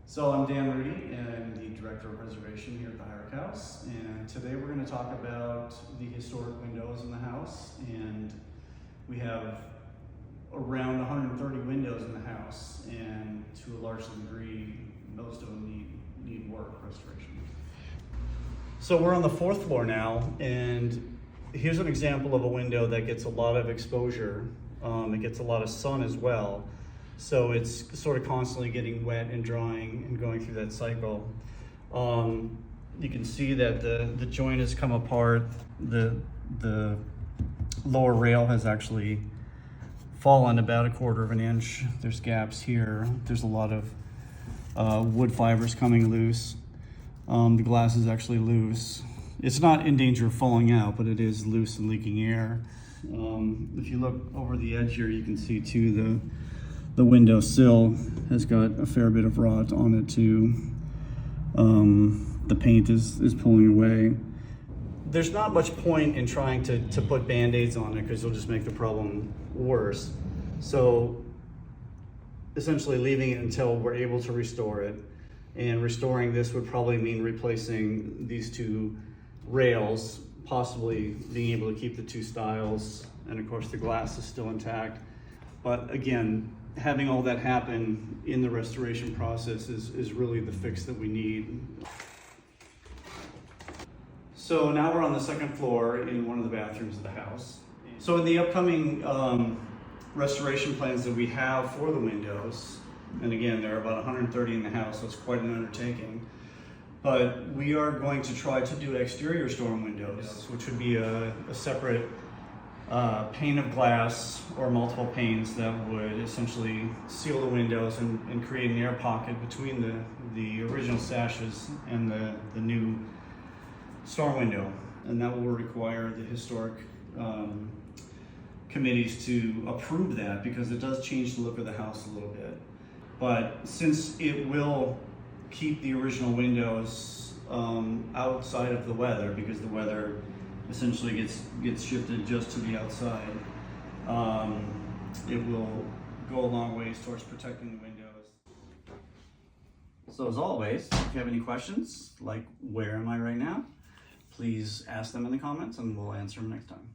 So I'm Dan Rudy, and I'm the Director of Preservation here at the Heurich House, and today we're going to talk about the historic windows in the house. And we have around 130 windows in the house, and to a large degree, most of them need work, restoration. So we're on the fourth floor now, and here's an example of a window that gets a lot of exposure. It gets a lot of sun as well. So it's sort of constantly getting wet and drying and going through that cycle. You can see that the joint has come apart. The lower rail has actually fallen about 1/4 of an inch. There's gaps here. There's a lot of wood fibers coming loose. The glass is actually loose. It's not in danger of falling out, but it is loose and leaking air. If you look over the edge here, you can see too the window sill has got a fair bit of rot on it too. The paint is pulling away. There's not much point in trying to put band-aids on it because you'll just make the problem worse. So essentially leaving it until we're able to restore it. And restoring this would probably mean replacing these two rails, possibly being able to keep the two stiles, and of course the glass is still intact. But again, having all that happen in the restoration process is really the fix that we need. So now we're on the second floor in one of the bathrooms of the house. So in the upcoming restoration plans that we have for the windows, and again, there are about 130 in the house, so it's quite an undertaking. But we are going to try to do exterior storm windows, which would be a separate pane of glass or multiple panes that would essentially seal the windows and create an air pocket between the original sashes and the new storm window. And that will require the historic committees to approve that, because it does change the look of the house a little bit. But since it will keep the original windows outside of the weather, because the weather essentially gets shifted just to the outside, it will go a long ways towards protecting the windows. So as always, if you have any questions, like where am I right now, please ask them in the comments and we'll answer them next time.